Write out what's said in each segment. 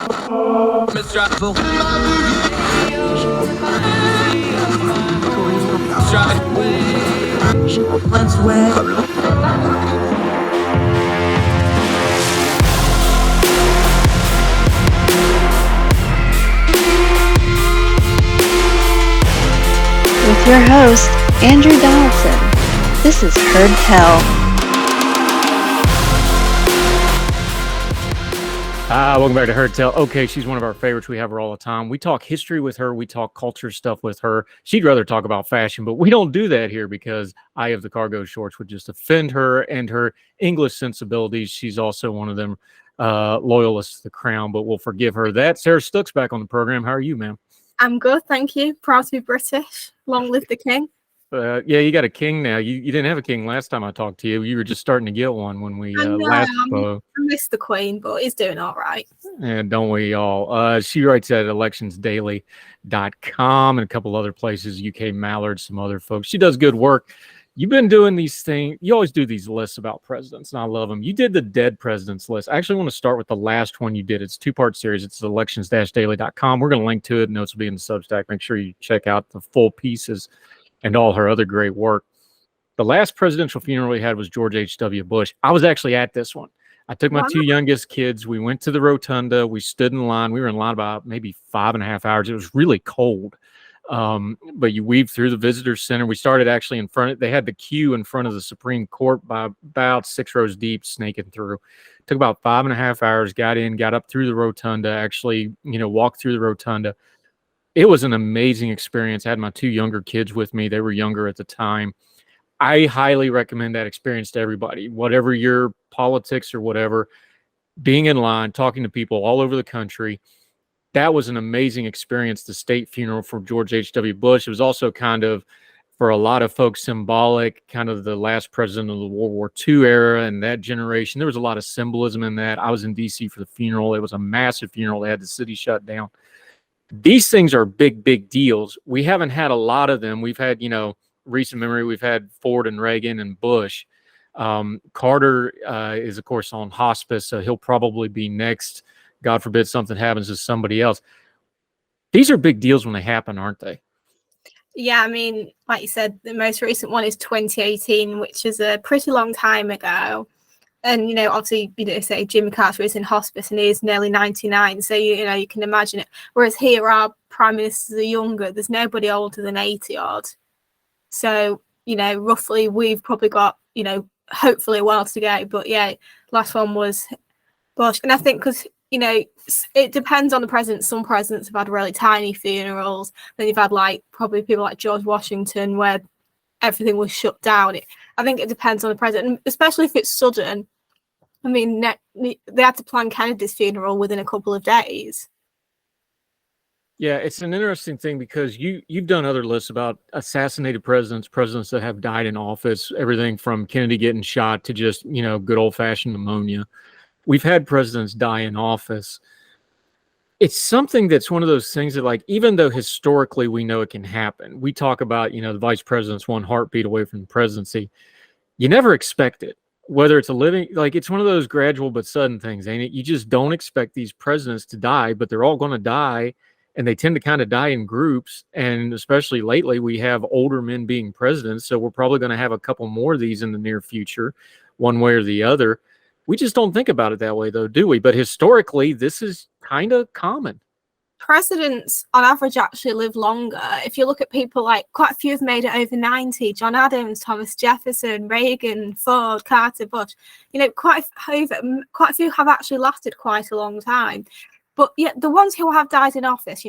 With your host, Andrew Donaldson. This is Heard Tell. Welcome back to Heard Tell. Okay, she's one of our favorites. We have her all the time. We talk history with her. We talk culture stuff with her. She'd rather talk about fashion, but we don't do that here because Eye of the Cargo Shorts would just offend her and her English sensibilities. She's also one of them loyalists to the crown, but we'll forgive her that. Sarah Stook's back on the program. How are you, ma'am? I'm good, thank you. Proud to be British. Long live the king. Yeah, you got a king now. You didn't have a king last time I talked to you. You were just starting to get one when we last spoke. I miss the queen, but he's doing all right. And don't we all? She writes at electionsdaily.com and a couple other places, UK Mallard, some other folks. She does good work. You've been doing these things. You always do these lists about presidents, and I love them. You did the dead presidents list. I actually want to start with the last one you did. It's a two-part series. It's elections-daily.com. We're going to link to it. Notes will be in the Substack. Make sure you check out the full pieces and all her other great work. The last presidential funeral we had was George H.W. Bush. I was actually at this one. I took my two youngest kids. We went to the rotunda. We stood in line. We were in line about maybe 5.5 hours. It was really cold. But you weaved through the visitor center. We started actually in front. They had the queue in front of the Supreme Court by about 6 rows deep, snaking through. Took about 5.5 hours, got in, got up through the rotunda, actually, walked through the rotunda. It was an amazing experience. I had my two younger kids with me. They were younger at the time. I highly recommend that experience to everybody, whatever your politics or whatever, being in line, talking to people all over the country. That was an amazing experience, the state funeral for George H.W. Bush. It was also kind of, for a lot of folks, symbolic, kind of the last president of the World War II era and that generation. There was a lot of symbolism in that. I was in D.C. for the funeral. It was a massive funeral. They had the city shut down. These things are big, big deals. We haven't had a lot of them. We've had, recent memory, we've had Ford and Reagan and Bush. Carter is, of course, on hospice, so he'll probably be next. God forbid something happens to somebody else. These are big deals when they happen, aren't they? Yeah, I mean, like you said, the most recent one is 2018, which is a pretty long time ago. And, obviously, say Jimmy Carter is in hospice and he is nearly 99. So, you can imagine it. Whereas here, our prime ministers are younger. There's nobody older than 80 odd. So, roughly we've probably got, hopefully a while to go. But yeah, last one was Bush. And I think because, it depends on the president. Some presidents have had really tiny funerals. Then you've had probably people like George Washington where everything was shut down. I think it depends on the president, especially if it's sudden. I mean, they had to plan Kennedy's funeral within a couple of days. Yeah, it's an interesting thing because you've done other lists about assassinated presidents that have died in office, everything from Kennedy getting shot to just, good old-fashioned pneumonia. We've had presidents die in office. It's something that's one of those things that, even though historically we know it can happen, we talk about, the vice president's one heartbeat away from the presidency. You never expect it, whether it's a living, it's one of those gradual but sudden things, ain't it? You just don't expect these presidents to die, but they're all going to die, and they tend to kind of die in groups. And especially lately, we have older men being presidents, so we're probably going to have a couple more of these in the near future, one way or the other. We just don't think about it that way, though, do we? But historically, this is kind of common. Presidents, on average, actually live longer. If you look at people quite a few have made it over 90. John Adams, Thomas Jefferson, Reagan, Ford, Carter, Bush. Quite a few have actually lasted quite a long time. But yet the ones who have died in office,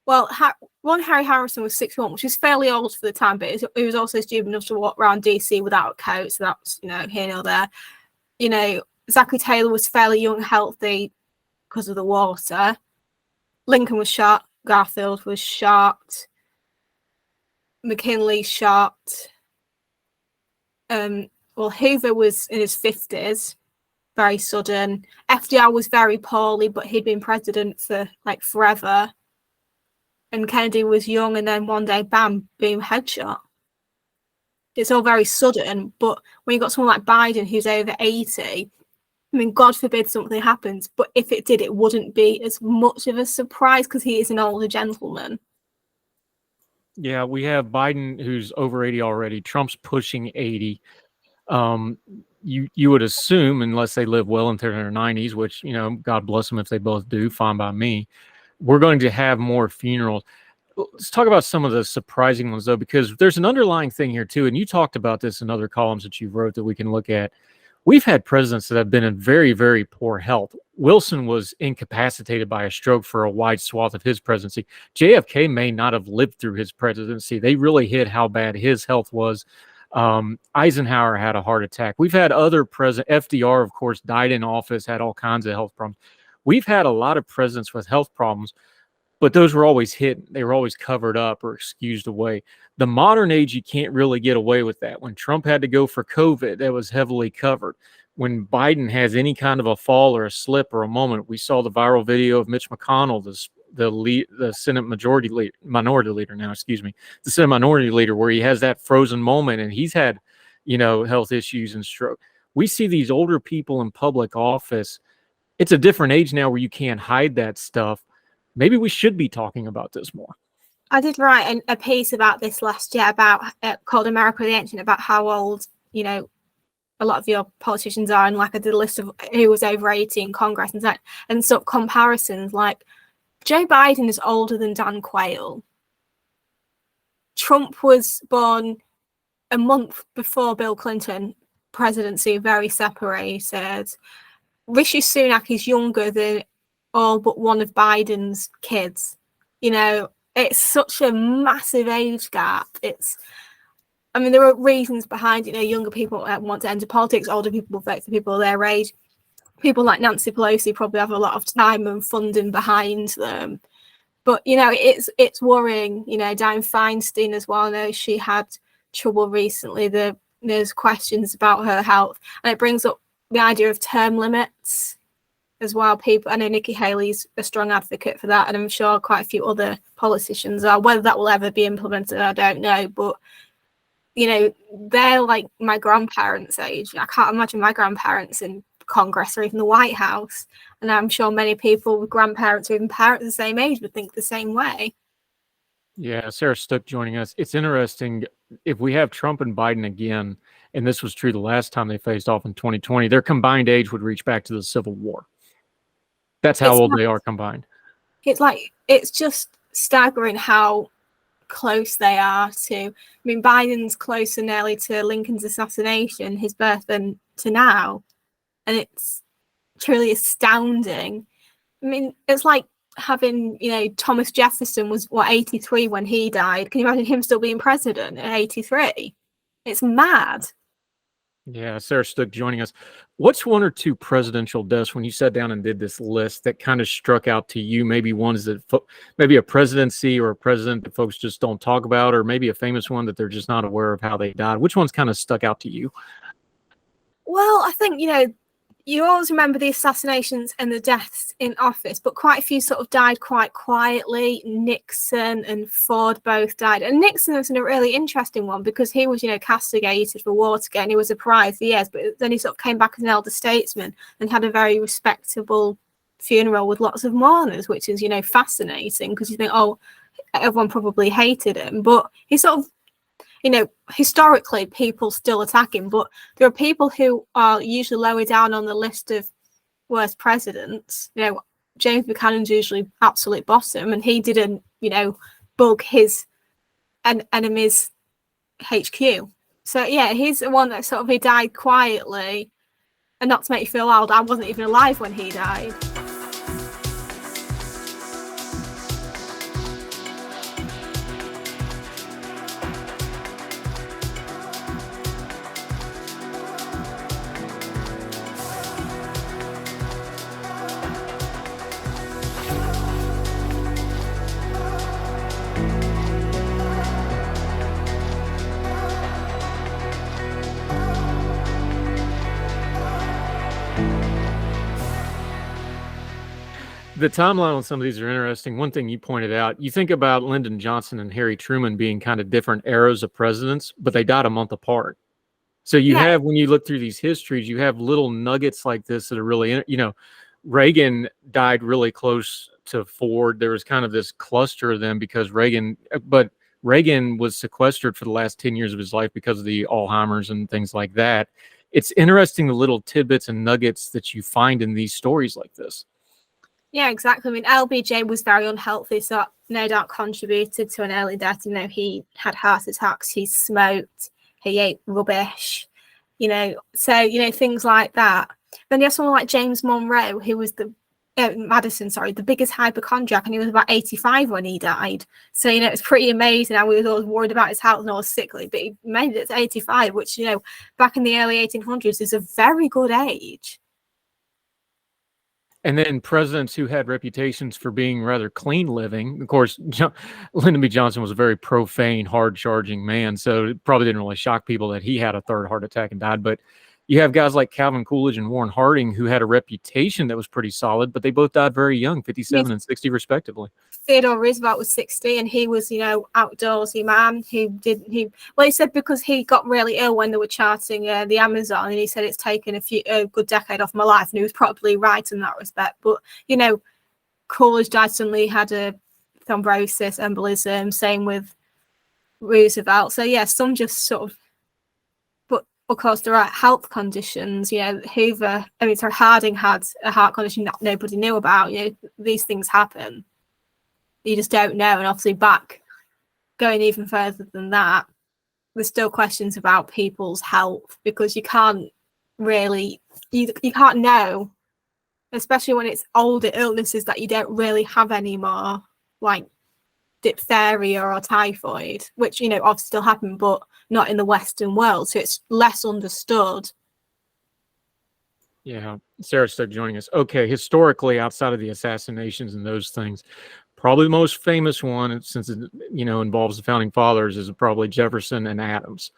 one Harry Harrison was 61, which is fairly old for the time, but he was also stupid enough to walk around DC without a coat. So that's, here nor there. Zachary Taylor was fairly young, healthy because of the water. Lincoln was shot. Garfield was shot. McKinley shot. Hoover was in his 50s, very sudden. FDR was very poorly, but he'd been president for forever. And Kennedy was young, and then one day, bam, boom, headshot. It's all very sudden, but when you've got someone like Biden who's over 80, I mean, God forbid something happens, but if it did, it wouldn't be as much of a surprise because he is an older gentleman. Yeah, we have Biden who's over 80 already. Trump's pushing 80. You would assume, unless they live well into their 90s, which, God bless them if they both do, fine by me, we're going to have more funerals. Let's talk about some of the surprising ones, though, because there's an underlying thing here, too. And you talked about this in other columns that you wrote that we can look at. We've had presidents that have been in very, very poor health. Wilson was incapacitated by a stroke for a wide swath of his presidency. JFK may not have lived through his presidency. They really hid how bad his health was. Eisenhower had a heart attack. We've had other presidents. FDR, of course, died in office, had all kinds of health problems. We've had a lot of presidents with health problems, but those were always hidden. They were always covered up or excused away. The modern age, you can't really get away with that. When Trump had to go for COVID, that was heavily covered. When Biden has any kind of a fall or a slip or a moment, we saw the viral video of Mitch McConnell, the Senate minority leader now, the Senate minority leader, where he has that frozen moment and he's had, health issues and stroke. We see these older people in public office. It's a different age now where you can't hide that stuff. Maybe we should be talking about this more. I did write a piece about this last year called America the Ancient, about how old, a lot of your politicians are, and like I did a list of who was over 80 in Congress and sort of comparisons. Like Joe Biden is older than Dan Quayle. Trump was born a month before Bill Clinton presidency, very separated. Rishi Sunak is younger than all but one of Biden's kids. It's such a massive age gap. There are reasons behind it. Younger people want to enter politics, older people vote for people their age. People like Nancy Pelosi probably have a lot of time and funding behind them. But, it's worrying. Dianne Feinstein as well. I know she had trouble recently. There's questions about her health. And it brings up the idea of term limits as well. I know Nikki Haley's a strong advocate for that, and I'm sure quite a few other politicians are. Whether that will ever be implemented, I don't know. But they're like my grandparents' age. I can't imagine my grandparents in Congress or even the White House, and I'm sure many people with grandparents or even parents the same age would think the same way. Yeah, Sarah Stook joining us. It's interesting, if we have Trump and Biden again, and this was true the last time they faced off in 2020, their combined age would reach back to the Civil War. That's how old they are combined. It's just staggering how close they are to. Biden's closer nearly to Lincoln's assassination, his birth, than to now, and it's truly astounding. It's like having, Thomas Jefferson was 83 when he died. Can you imagine him still being president at 83? It's mad. Yeah, Sarah Stook joining us. What's one or two presidential deaths, when you sat down and did this list, that kind of struck out to you? Maybe ones that maybe a presidency or a president that folks just don't talk about, or maybe a famous one that they're just not aware of how they died. Which ones kind of stuck out to you? Well, I think, you always remember the assassinations and the deaths in office, but quite a few sort of died quite quietly. Nixon and Ford both died. And Nixon was a really interesting one because he was, castigated for Watergate and he was a pariah for years, but then he sort of came back as an elder statesman and had a very respectable funeral with lots of mourners, which is, fascinating because you think, oh, everyone probably hated him. But he sort of, historically people still attack him, but there are people who are usually lower down on the list of worst presidents. James Buchanan's usually absolute bottom, and he didn't, bug his enemy's HQ. So yeah, he's the one that he died quietly, and not to make you feel old, I wasn't even alive when he died. The timeline on some of these are interesting. One thing you pointed out, you think about Lyndon Johnson and Harry Truman being kind of different eras of presidents, but they died a month apart. So you Yeah, have, when you look through these histories, you have little nuggets like this that are really, Reagan died really close to Ford. There was kind of this cluster of them because but Reagan was sequestered for the last 10 years of his life because of the Alzheimer's and things like that. It's interesting, the little tidbits and nuggets that you find in these stories like this. yeah, exactly. I mean, LBJ was very unhealthy, so that no doubt contributed to an early death. He had heart attacks, he smoked, he ate rubbish, so, things like that. Then you have someone like James Monroe, who was Madison, the biggest hypochondriac, and he was about 85 when he died. So, it's pretty amazing how we were always worried about his health and all sickly, but he made it to 85, which, back in the early 1800s is a very good age. And then presidents who had reputations for being rather clean living. Of course, Lyndon B. Johnson was a very profane, hard-charging man, so it probably didn't really shock people that he had a third heart attack and died. But you have guys like Calvin Coolidge and Warren Harding who had a reputation that was pretty solid, but they both died very young, 57 and 60 respectively. Theodore Roosevelt was 60, and he was, outdoorsy man he said because he got really ill when they were charting the Amazon, and he said it's taken a good decade off my life, and he was probably right in that respect. But, Coolidge died suddenly, had a thrombosis, embolism, same with Roosevelt. So, yeah, some just sort of, but of course there are health conditions, Harding had a heart condition that nobody knew about. These things happen. You just don't know. And obviously going even further than that, there's still questions about people's health, because you can't really, you can't know, especially when it's older illnesses that you don't really have anymore, like diphtheria or typhoid, which, obviously still happen, but not in the Western world. So it's less understood. Yeah. Sarah Stook joining us. Okay. Historically, outside of the assassinations and those things, probably the most famous one, since it involves the founding fathers, is probably Jefferson and Adams.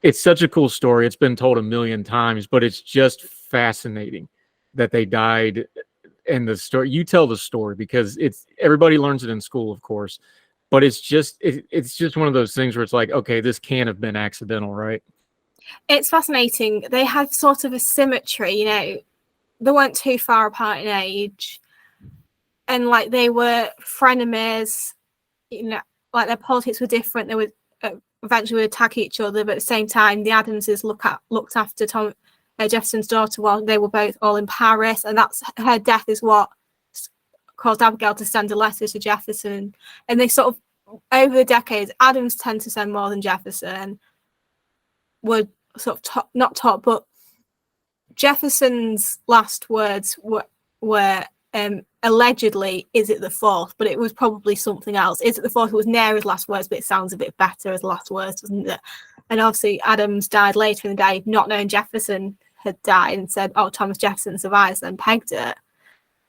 It's such a cool story. It's been told a million times, but it's just fascinating that they died. And the story, you tell the story, because everybody learns it in school, of course, but it's just one of those things where it's like, okay, this can't have been accidental, right? It's fascinating. They had sort of a symmetry, they weren't too far apart in age. And like they were frenemies, like their politics were different. They would eventually attack each other, but at the same time, the Adamses looked after Jefferson's daughter while they were both all in Paris, and that's her death is what caused Abigail to send a letter to Jefferson. And they sort of, over the decades, Adams tend to send more than Jefferson. Were sort of not top, but Jefferson's last words were allegedly, "Is it the fourth?" But it was probably something else. "Is it the fourth?" It was near his last words, but it sounds a bit better as last words, doesn't it? And obviously Adams died later in the day, not knowing Jefferson had died, and said, "Oh, Thomas Jefferson survives," and pegged it.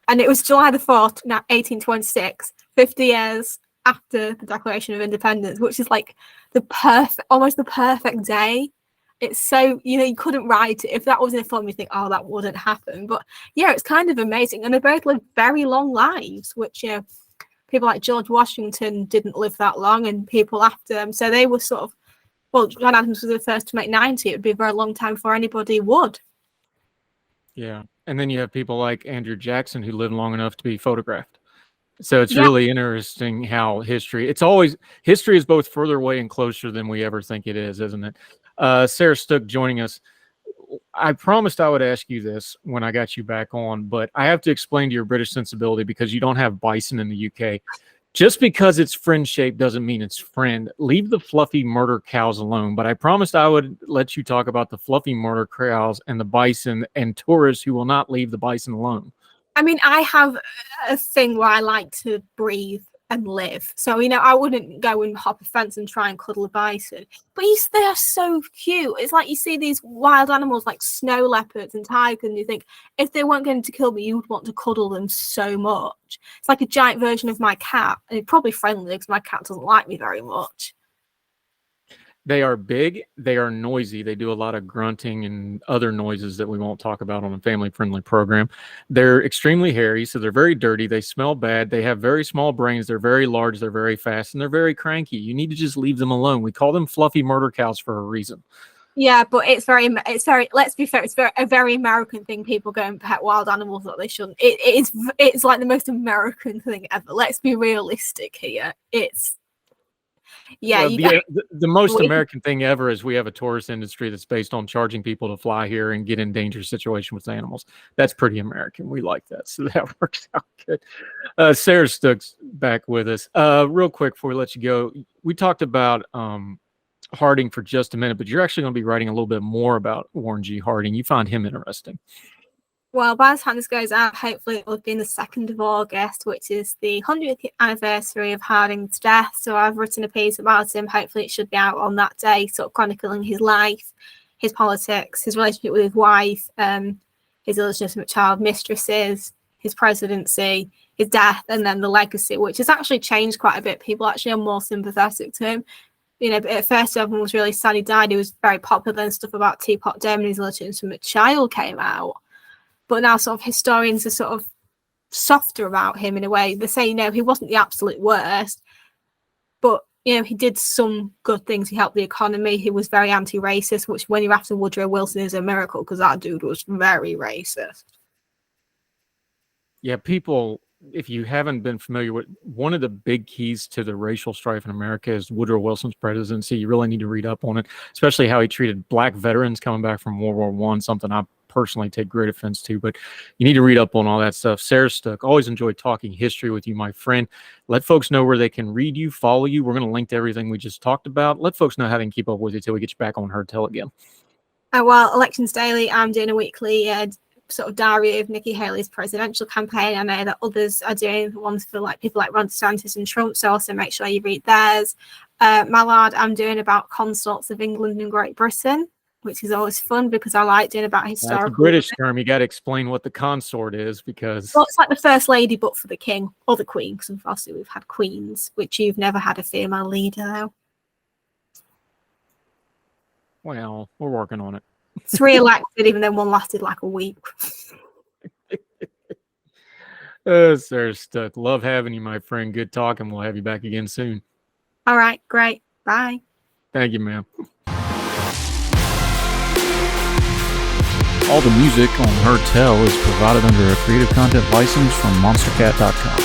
And it was July the 4th, 1826, 50 years after the Declaration of Independence, which is like almost the perfect day. It's so, you couldn't write it. If that was in a film, you think, oh, that wouldn't happen. But yeah, it's kind of amazing. And they both lived very long lives, which, people like George Washington didn't live that long, and people after them. So they were sort of, well, John Adams was the first to make 90. It would be a very long time before anybody would. Yeah. And then you have people like Andrew Jackson who lived long enough to be photographed. So it's really interesting how history is both further away and closer than we ever think it is, isn't it? Sarah Stook joining us. I promised I would ask you this when I got you back on, but I have to explain to your British sensibility, because you don't have bison in the UK. Just because it's friend shaped doesn't mean it's friend. Leave the fluffy murder cows alone. But I promised I would let you talk about the fluffy murder cows and the bison and tourists who will not leave the bison alone. I mean, I have a thing where I like to breathe and live. So, I wouldn't go and hop a fence and try and cuddle a bison. But they are so cute. It's like you see these wild animals like snow leopards and tigers, and you think, if they weren't going to kill me, you would want to cuddle them so much. It's like a giant version of my cat. And it's probably friendly because my cat doesn't like me very much. They are big, they are noisy, they do a lot of grunting and other noises that we won't talk about on a family-friendly program. They're extremely hairy, so they're very dirty, they smell bad, they have very small brains, they're very large, they're very fast, and they're very cranky. You need to just leave them alone. We call them fluffy murder cows for a reason. Yeah, but it's very. Let's be fair. It's a very American thing. People go and pet wild animals that they shouldn't. It's like the most American thing ever. Let's be realistic here. It's Well, the most American thing ever is we have a tourist industry that's based on charging people to fly here and get in dangerous situations with animals. That's pretty American. We like that, so that works out good. Sarah Stook's back with us. Real quick before we let you go, we talked about Harding for just a minute, but you're actually going to be writing a little bit more about Warren G. Harding. You find him interesting. Well, by the time this goes out, hopefully it will be on the 2nd of August, which is the 100th anniversary of Harding's death. So I've written a piece about him. Hopefully it should be out on that day, sort of chronicling his life, his politics, his relationship with his wife, his illegitimate child mistresses, his presidency, his death, and then the legacy, which has actually changed quite a bit. People actually are more sympathetic to him. You know, at first everyone was really sad he died. He was very popular, and stuff about Teapot Dome and his illegitimate child came out. But now sort of historians are sort of softer about him in a way. They say, you know, he wasn't the absolute worst, but, you know, he did some good things. He helped the economy. He was very anti-racist, which when you're after Woodrow Wilson is a miracle, because that dude was very racist. Yeah, people, if you haven't been familiar with, one of the big keys to the racial strife in America is Woodrow Wilson's presidency. You really need to read up on it, especially how he treated Black veterans coming back from World War I, something I personally take great offense to, but you need to read up on all that stuff. Sarah Stook, always enjoyed talking history with you, my friend. Let folks know where they can read you, follow you. We're going to link to everything we just talked about. Let folks know how they can keep up with you till we get you back on Heard Tell again. Well, Elections Daily, I'm doing a weekly sort of diary of Nikki Haley's presidential campaign. I know that others are doing ones for like people like Ron DeSantis and Trump, so also make sure you read theirs. Mallard, I'm doing about consorts of England and Great Britain, which is always fun because I like doing about historical. That's a British term. You got to explain what the consort is because. Well, it's like the first lady, but for the king or the queen, because obviously we've had queens, which you've never had a female leader, though. Well, we're working on it. 3 elected, even though one lasted like a week. Sarah Stook, love having you, my friend. Good talking. We'll have you back again soon. All right, great. Bye. Thank you, ma'am. All the music on Heard Tell is provided under a Creative Content license from monstercat.com.